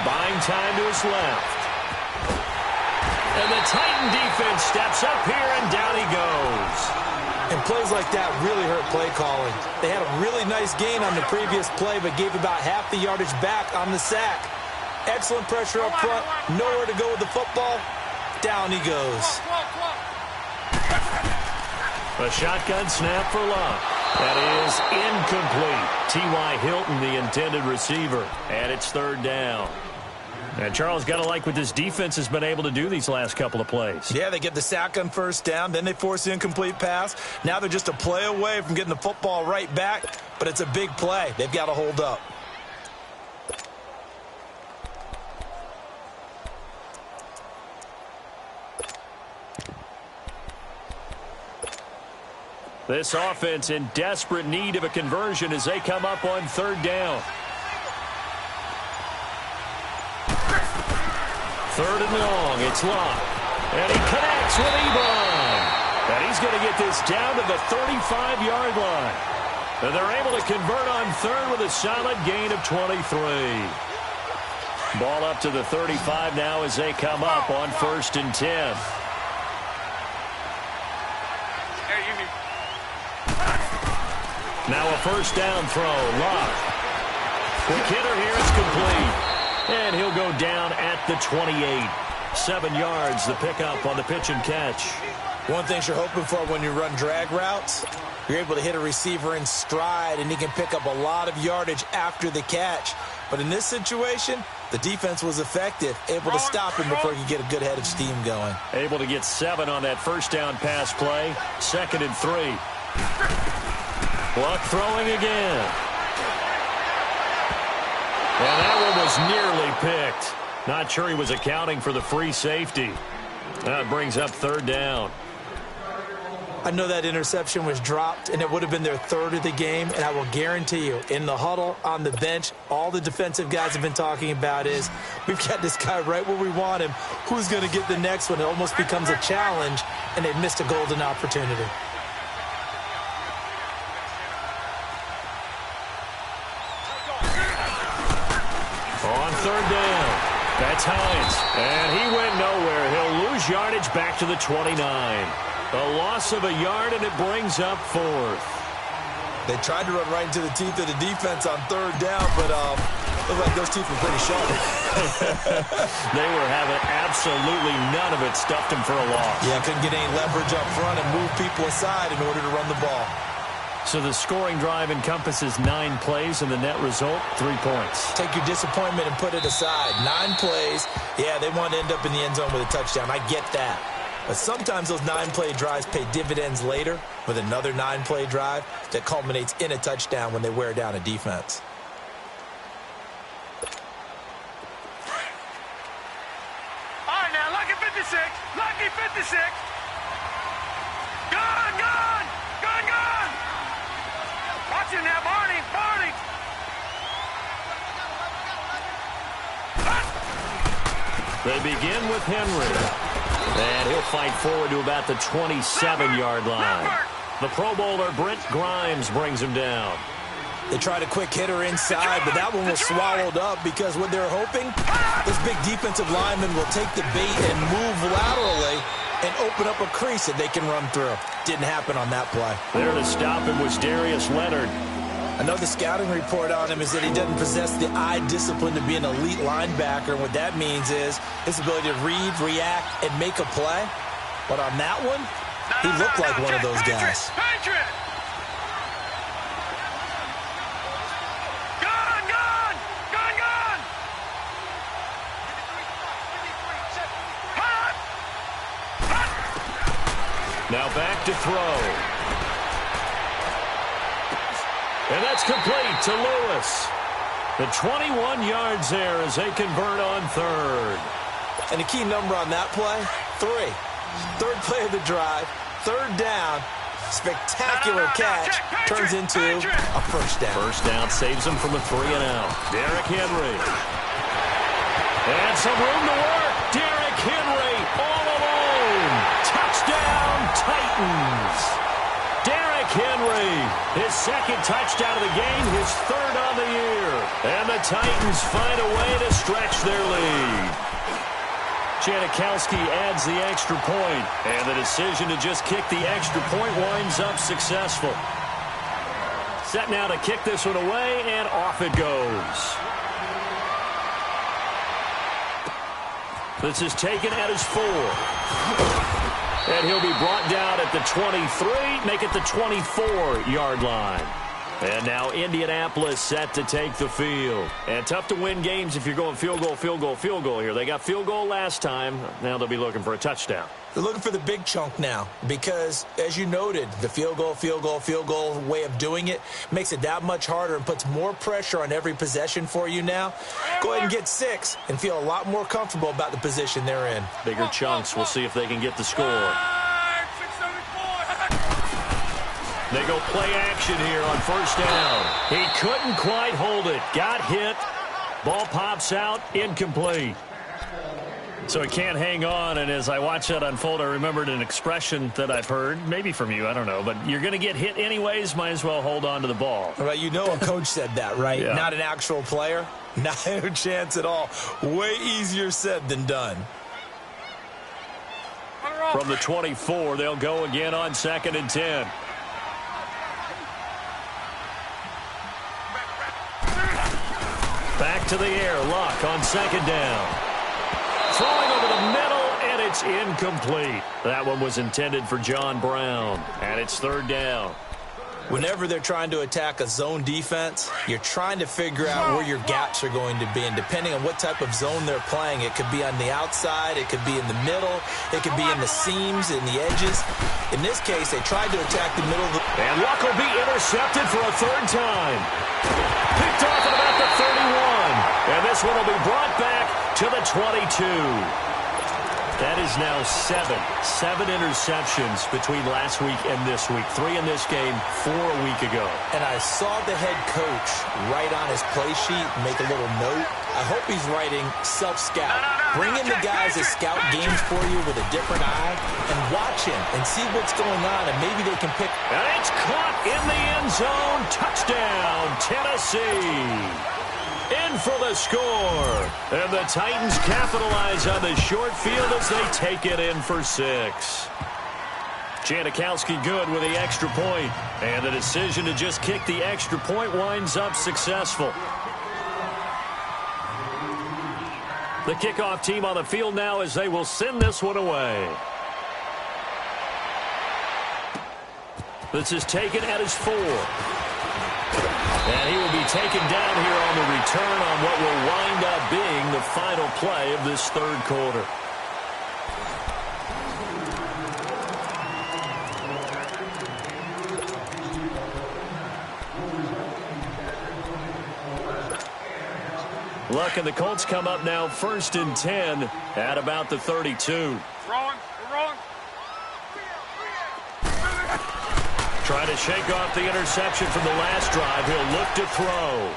A: Buying time to his left. And the Titan defense steps up here, and down he goes.
B: And plays like that really hurt play calling. They had a really nice gain on the previous play, but gave about half the yardage back on the sack. Excellent pressure up front. Nowhere to go with the football. Down he goes.
A: A shotgun snap for Luck. That is incomplete. T.Y. Hilton, the intended receiver. And it's 3rd down. And Charles, got to like what this defense has been able to do these last couple of plays.
B: Yeah, they get the sack on 1st down. Then they force the incomplete pass. Now they're just a play away from getting the football right back. But it's a big play. They've got to hold up.
A: This offense in desperate need of a conversion as they come up on 3rd down. 3rd and long, it's Locke. And he connects with Ebron. And he's going to get this down to the 35-yard line. And they're able to convert on 3rd with a solid gain of 23. Ball up to the 35 now as they come up on 1st and 10. Now a 1st down throw. Locke. Quick hitter here is complete. And he'll go down at the 28. 7 yards, the pickup on the pitch and catch.
B: One thing you're hoping for when you run drag routes, you're able to hit a receiver in stride, and he can pick up a lot of yardage after the catch. But in this situation, the defense was effective, able to stop him before he could get a good head of steam going.
A: Able to get 7 on that 1st down pass play. 2nd and 3. Luck throwing again. And that one was nearly picked. Not sure he was accounting for the free safety. That brings up 3rd down.
B: I know that interception was dropped, and it would have been their 3rd of the game, and I will guarantee you, in the huddle, on the bench, all the defensive guys have been talking about is, we've got this guy right where we want him. Who's going to get the next one? It almost becomes a challenge, and they've missed a golden opportunity.
A: On 3rd down, that's Hines. And he went nowhere. He'll lose yardage back to the 29. A loss of a yard, and it brings up 4th.
B: They tried to run right into the teeth of the defense on 3rd down, but looked like those teeth were pretty sharp.
A: They were having absolutely none of it. Stuffed him for a loss.
B: Yeah, couldn't get any leverage up front and move people aside in order to run the ball.
A: So the scoring drive encompasses 9 plays, and the net result, 3 points.
B: Take your disappointment and put it aside. 9 plays. Yeah, they want to end up in the end zone with a touchdown. I get that. But sometimes those 9-play drives pay dividends later with another 9-play drive that culminates in a touchdown when they wear down a defense.
C: All right, now, lucky 56. Lucky 56. Gone, gone. Gone, gone. Watch it now, Barney. Barney.
A: They begin with Henry. And he'll fight forward to about the 27-yard line. The Pro Bowler Brent Grimes brings him down.
B: They tried a quick hitter inside, but that one was swallowed up because what they're hoping, this big defensive lineman will take the bait and move laterally and open up a crease that they can run through. Didn't happen on that play.
A: There to stop him was Darius Leonard.
B: I know the scouting report on him is that he doesn't possess the eye discipline to be an elite linebacker, and what that means is his ability to read, react, and make a play. But on that one, he looked like one of those guys.
A: Now back to throw. And that's complete to Lewis. The 21 yards there as they convert on third.
B: And the key number on that play, 3. Third play of the drive, third down, spectacular catch, turns into a first down.
A: First down saves him from a 3-and-out. Derrick Henry. And some room to work. Derrick Henry all alone. Touchdown, Titans. Derrick Henry, his second touchdown of the game, his third on the year. And the Titans find a way to stretch their lead. Janikowski adds the extra point, and the decision to just kick the extra point winds up successful. Set now to kick this one away, and off it goes. This is taken at his 4. And he'll be brought down at the 23, make it the 24-yard line. And now Indianapolis set to take the field. And tough to win games if you're going field goal, field goal, field goal here. They got field goal last time. Now they'll be looking for a touchdown.
B: They're looking for the big chunk now because, as you noted, the field goal way of doing it makes it that much harder and puts more pressure on every possession for you now. Go ahead and get 6 and feel a lot more comfortable about the position they're in.
A: Bigger chunks. We'll see if they can get the score. They go play action here on first down. He couldn't quite hold it. Got hit. Ball pops out. Incomplete. So he can't hang on, and as I watch that unfold, I remembered an expression that I've heard, maybe from you, I don't know, but you're going to get hit anyways, might as well hold on to the ball.
B: Right, you know a coach said that, right?
A: Yeah.
B: Not an actual player. Not a chance at all. Way easier said than done.
A: From the 24, they'll go again on 2nd and 10. Back to the air, Luck on 2nd down. Throwing over the middle, and it's incomplete. That one was intended for John Brown, and it's 3rd down.
B: Whenever they're trying to attack a zone defense, you're trying to figure out where your gaps are going to be. And depending on what type of zone they're playing, it could be on the outside, it could be in the middle, it could be in the seams, in the edges. In this case, they tried to attack the middle of the...
A: And Luck will be intercepted for a 3rd time. Picked off at about the 31. And this one will be brought back to the 22. That is now 7 interceptions between last week and this week. 3 in this game, 4 a week ago.
B: And I saw the head coach write on his play sheet, make a little note. I hope he's writing self-scout. Bring in the guys that scout games for you with a different eye and watch him and see what's going on, and maybe they can pick.
A: And it's caught in the end zone. Touchdown, Tennessee. In for the score. And the Titans capitalize on the short field as they take it in for 6. Janikowski good with the extra point. And the decision to just kick the extra point winds up successful. The kickoff team on the field now as they will send this one away. This is taken at his 4. And he will be taken down here on the return on what will wind up being the final play of this 3rd quarter. Luck and the Colts come up now 1st and 10 at about the 32. Trying to shake off the interception from the last drive. He'll look to throw.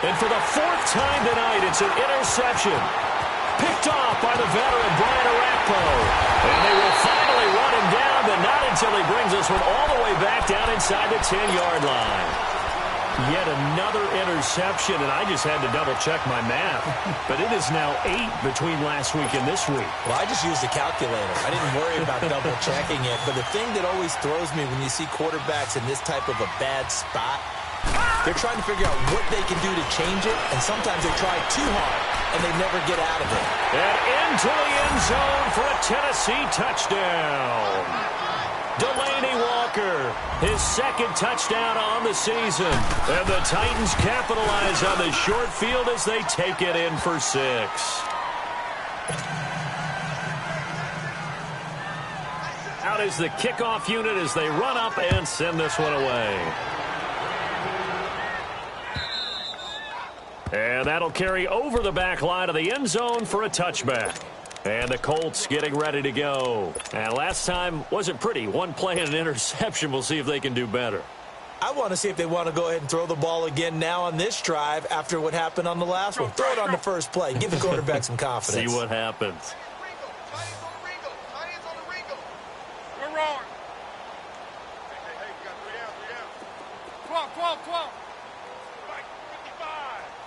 A: And for the 4th time tonight, it's an interception. Picked off by the veteran Brian Orakpo. And they will finally run him down, but not until he brings this one all the way back down inside the 10-yard line. Yet another interception, and I just had to double-check my math. But it is now 8 between last week and this week.
B: Well, I just used a calculator. I didn't worry about double-checking it. But the thing that always throws me when you see quarterbacks in this type of a bad spot, They're trying to figure out what they can do to change it, and sometimes they try too hard, and they never get out of it.
A: And into the end zone for a Tennessee touchdown. Delaney Walker, his second touchdown on the season. And the Titans capitalize on the short field as they take it in for 6. Out is the kickoff unit as they run up and send this one away. And that'll carry over the back line of the end zone for a touchback. And the Colts getting ready to go. And last time wasn't pretty. One play and an interception. We'll see if they can do better.
B: I want to see if they want to go ahead and throw the ball again now on this drive after what happened on the last one. Throw it on the first play. Give the quarterback some confidence.
A: See what happens.
C: We're wrong. Hey, we got 3 down. 12. 55.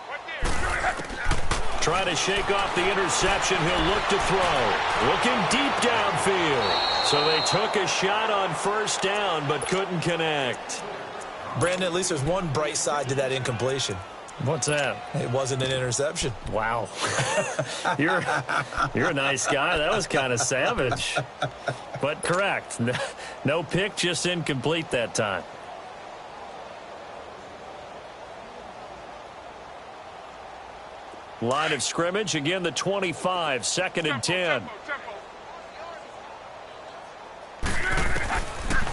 C: Right there.
A: Trying to shake off the interception. He'll look to throw. Looking deep downfield. So they took a shot on first down but couldn't connect.
B: Brandon, at least there's one bright side to that incompletion.
A: What's that?
B: It wasn't an interception.
A: Wow. You're a nice guy. That was kind of savage. But correct. No pick, just incomplete that time. Line of scrimmage, again the 25, 2nd and 10.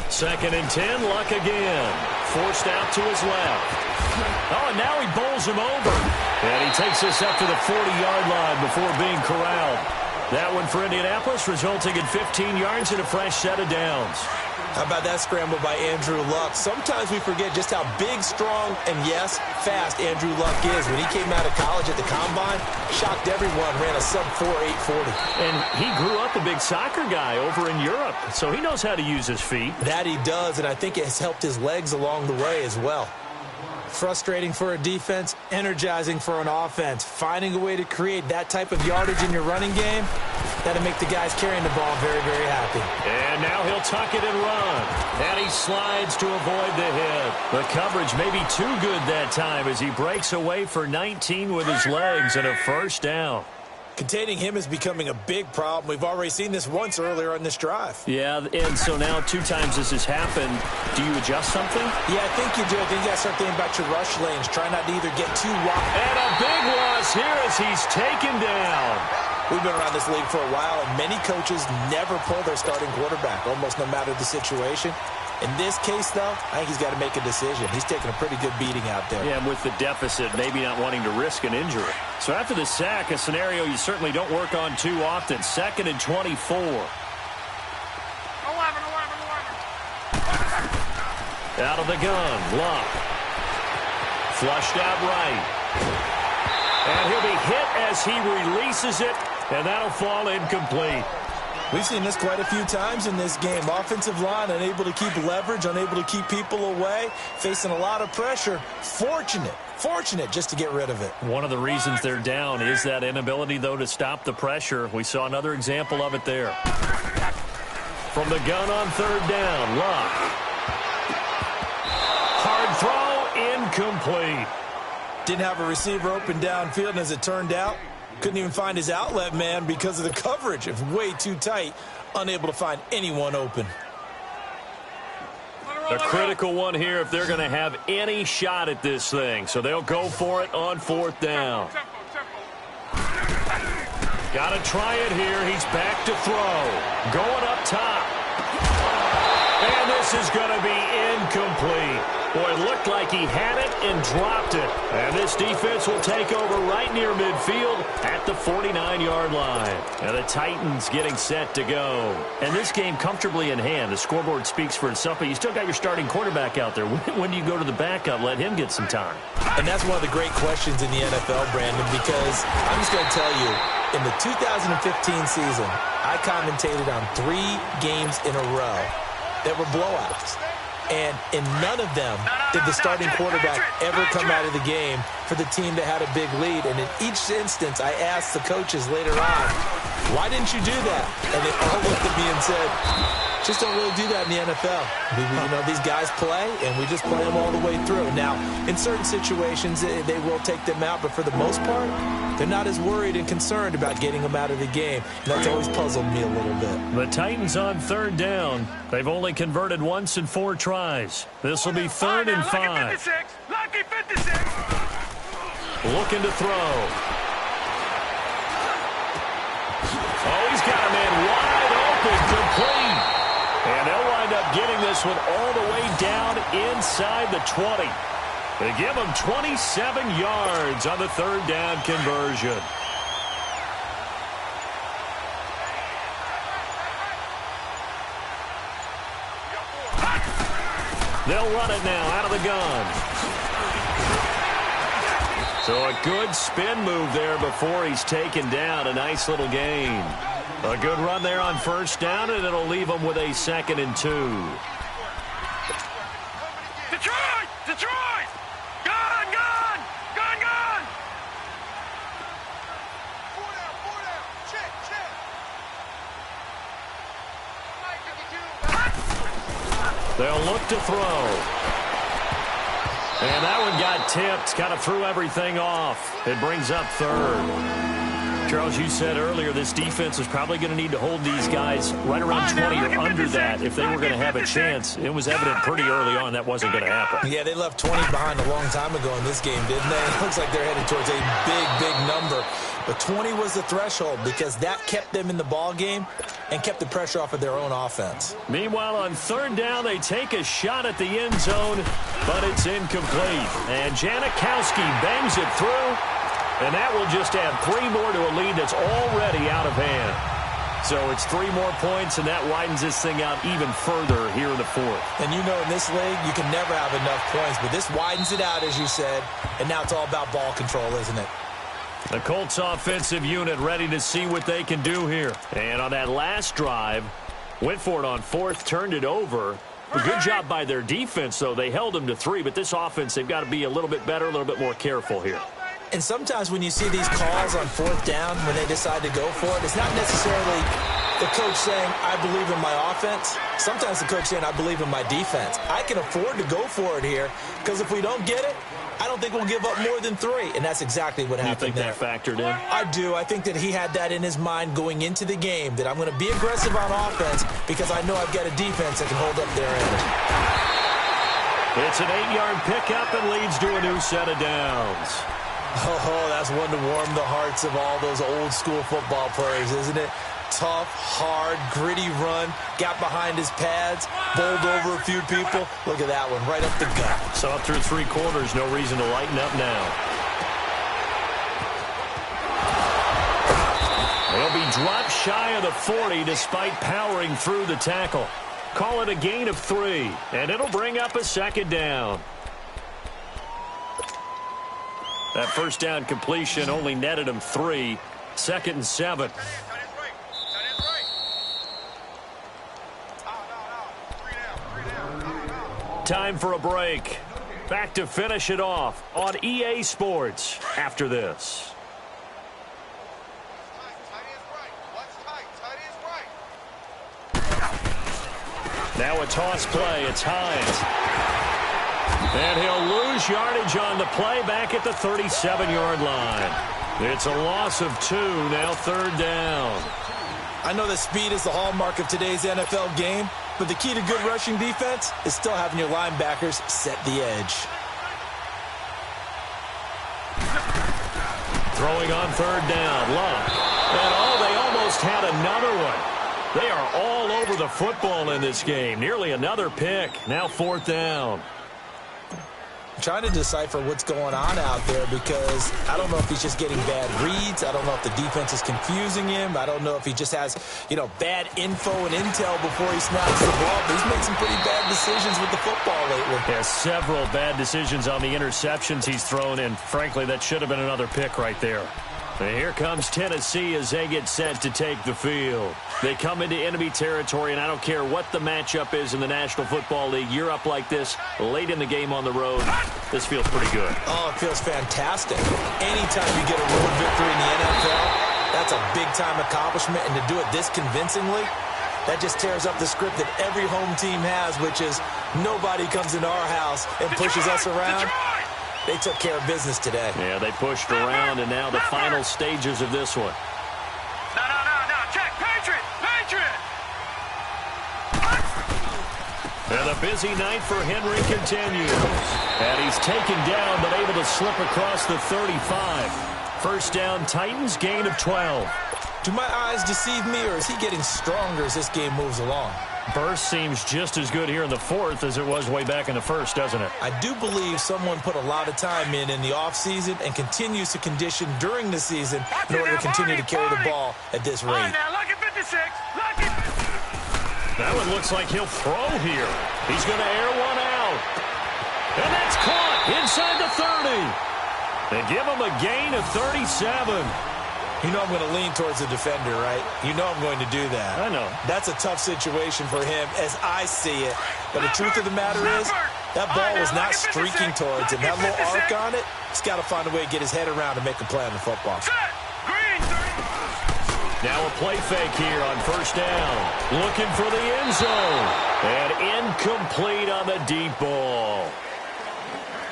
A: 2nd and 10, Luck again. Forced out to his left. Oh, and now he bowls him over. And he takes this up to the 40-yard line before being corralled. That one for Indianapolis, resulting in 15 yards and a fresh set of downs.
B: How about that scramble by Andrew Luck? Sometimes we forget just how big, strong, and, yes, fast Andrew Luck is. When he came out of college at the Combine, shocked everyone, ran a sub-4 840.
A: And he grew up a big soccer guy over in Europe, so he knows how to use his feet.
B: That he does, and I think it has helped his legs along the way as well. Frustrating for a defense, energizing for an offense. Finding a way to create that type of yardage in your running game, that'll make the guys carrying the ball very, very happy.
A: And now he'll tuck it and run. And he slides to avoid the hit. The coverage may be too good that time as he breaks away for 19 with his legs and a first down.
B: Containing him is becoming a big problem. We've already seen this once earlier on this drive.
A: Yeah, and so now 2 times this has happened. Do you adjust something?
B: Yeah, I think you do. I think you got to start thinking about your rush lanes. Try not to either get too wide.
A: And a big loss here as he's taken down.
B: We've been around this league for a while, and many coaches never pull their starting quarterback, almost no matter the situation. In this case, though, I think he's got to make a decision. He's taking a pretty good beating out there.
A: Yeah, and with the deficit, maybe not wanting to risk an injury. So after the sack, a scenario you certainly don't work on too often. 2nd and 24.
C: 11.
A: Out of the gun, Luck. Flushed out right. And he'll be hit as he releases it, and that'll fall incomplete.
B: We've seen this quite a few times in this game. Offensive line unable to keep leverage, unable to keep people away, facing a lot of pressure. Fortunate just to get rid of it.
A: One of the reasons they're down is that inability, though, to stop the pressure. We saw another example of it there. From the gun on 3rd down, Luck. Hard throw, incomplete.
B: Didn't have a receiver open downfield, and as it turned out, couldn't even find his outlet man because of the coverage. It's way too tight, unable to find anyone open.
A: A critical one here if they're going to have any shot at this thing. So they'll go for it on 4th down. Got to try it here. He's back to throw. Going up top. And this is going to be incomplete. Boy, it looked like he had it and dropped it. And this defense will take over right near midfield at the 49-yard line. And the Titans getting set to go. And this game comfortably in hand. The scoreboard speaks for itself, but you still got your starting quarterback out there. When do you go to the backup? Let him get some time.
B: And that's one of the great questions in the NFL, Brandon, because I'm just going to tell you, in the 2015 season, I commentated on 3 games in a row that were blowouts. And in none of them did the starting quarterback ever come out of the game for the team that had a big lead. And in each instance, I asked the coaches later on, why didn't you do that? And they all looked at me and said, Just don't really do that in the NFL. You know, these guys play, and we just play them all the way through. Now, in certain situations, they will take them out, but for the most part, they're not as worried and concerned about getting them out of the game. And that's always puzzled me a little bit.
A: The Titans on third down. They've only converted once in 4 tries. This will be 3rd and 5.
C: Lucky 56. Lucky 56.
A: Looking to throw. Oh, he's got a man wide open, complete. And they'll wind up getting this one all the way down inside the 20. They give him 27 yards on the 3rd down conversion. They'll run it now out of the gun. So a good spin move there before he's taken down. A nice little gain. A good run there on 1st down, and it'll leave him with a 2nd and 2.
C: Detroit! Detroit! Gun! Gun! Gun! Gun! 4 down. Check, check.
A: They'll look to throw. And that one got tipped. Kind of threw everything off. It brings up 3rd. Charles, you said earlier this defense is probably going to need to hold these guys right around 20 or under that if they were going to have a chance. It was evident pretty early on that wasn't going to happen.
B: Yeah, they left 20 behind a long time ago in this game, didn't they? It looks like they're headed towards a big, big number. But 20 was the threshold because that kept them in the ball game and kept the pressure off of their own offense.
A: Meanwhile, on 3rd down, they take a shot at the end zone, but it's incomplete. And Janikowski bangs it through. And that will just add 3 more to a lead that's already out of hand. So it's 3 more points, and that widens this thing out even further here in the 4th.
B: And you know in this league, you can never have enough points, but this widens it out, as you said, and now it's all about ball control, isn't it?
A: The Colts offensive unit ready to see what they can do here. And on that last drive, went for it on 4th, turned it over. A good job by their defense, though. They held them to 3, but this offense, they've got to be a little bit better, a little bit more careful here.
B: And sometimes when you see these calls on 4th down, when they decide to go for it, it's not necessarily the coach saying, I believe in my offense. Sometimes the coach saying, I believe in my defense. I can afford to go for it here because if we don't get it, I don't think we'll give up more than 3. And that's exactly what happened there.
A: You think that factored in?
B: I do. I think that he had that in his mind going into the game, that I'm going to be aggressive on offense because I know I've got a defense that can hold up their end.
A: It's an 8-yard pickup and leads to a new set of downs.
B: Oh, that's one to warm the hearts of all those old-school football players, isn't it? Tough, hard, gritty run, got behind his pads, bowled over a few people. Look at that one, right up the gut.
A: Saw through 3 quarters, no reason to lighten up now. They'll be dropped shy of the 40 despite powering through the tackle. Call it a gain of 3, and it'll bring up a 2nd down. That 1st down completion only netted him 3. 2nd and 7. Time for a break. Back to finish it off on EA Sports after this. Now a toss play. It's Hines. And he'll lose yardage on the play back at the 37-yard line. It's a loss of 2, now 3rd down.
B: I know that speed is the hallmark of today's NFL game, but the key to good rushing defense is still having your linebackers set the edge.
A: Throwing on 3rd down, Love. And they almost had another one. They are all over the football in this game. Nearly another pick, now 4th down.
B: Trying to decipher what's going on out there because I don't know if he's just getting bad reads. I don't know if the defense is confusing him. I don't know if he just has, bad info and intel before he snaps the ball. But he's made some pretty bad decisions with the football lately.
A: Yeah, several bad decisions on the interceptions he's thrown in. Frankly, that should have been another pick right there. And here comes Tennessee as they get set to take the field. They come into enemy territory, and I don't care what the matchup is in the National Football League. You're up like this late in the game on the road. This feels pretty good.
B: Oh, it feels fantastic. Anytime you get a road victory in the NFL, that's a big-time accomplishment. And to do it this convincingly, That just tears up the script that every home team has, which is nobody comes into our house and pushes us around. They took care of business today.
A: Yeah, they pushed around, and now the final stages of this one.
C: No. Check. Patriot.
A: And the busy night for Henry continues. And he's taken down, but able to slip across the 35. First down, Titans, gain of 12.
B: Do my eyes deceive me, or is he getting stronger as this game moves along?
A: Burst seems just as good here in the fourth as it was way back in the first, doesn't it?
B: I do believe someone put a lot of time in the offseason and continues to condition during the season in order to continue to carry the ball at this rate.
C: All right, now, lucky 56. Lucky 56.
A: That one looks like he'll throw here. He's going to air one out. And that's caught inside the 30. They give him a gain of 37.
B: You know I'm going to lean towards the defender, right? You know I'm going to do that.
A: I know.
B: That's a tough situation for him as I see it. But the truth of the matter is, that ball was not streaking towards him. That little arc on it, he's got to find a way to get his head around and make a play on the football.
A: Now a play fake here on first down. Looking for the end zone. And incomplete on the deep ball.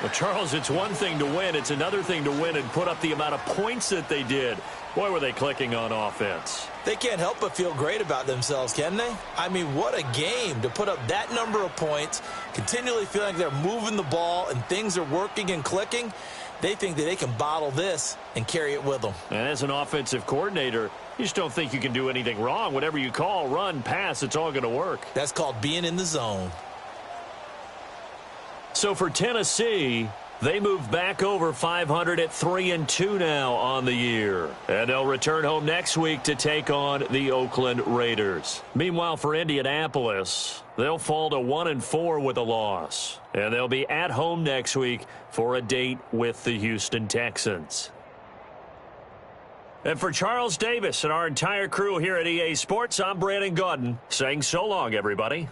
A: Well, Charles, it's one thing to win. It's another thing to win and put up the amount of points that they did. Boy, were they clicking on offense.
B: They can't help but feel great about themselves, can they? I mean, what a game to put up that number of points, continually feeling like they're moving the ball and things are working and clicking. They think that they can bottle this and carry it with them.
A: And as an offensive coordinator, you just don't think you can do anything wrong. Whatever you call, run, pass, it's all going to work.
B: That's called being in the zone.
A: So for Tennessee, they move back over 500 at 3-2 now on the year. And they'll return home next week to take on the Oakland Raiders. Meanwhile, for Indianapolis, they'll fall to 1-4 with a loss. And they'll be at home next week for a date with the Houston Texans. And for Charles Davis and our entire crew here at EA Sports, I'm Brandon Gaudin saying so long, everybody.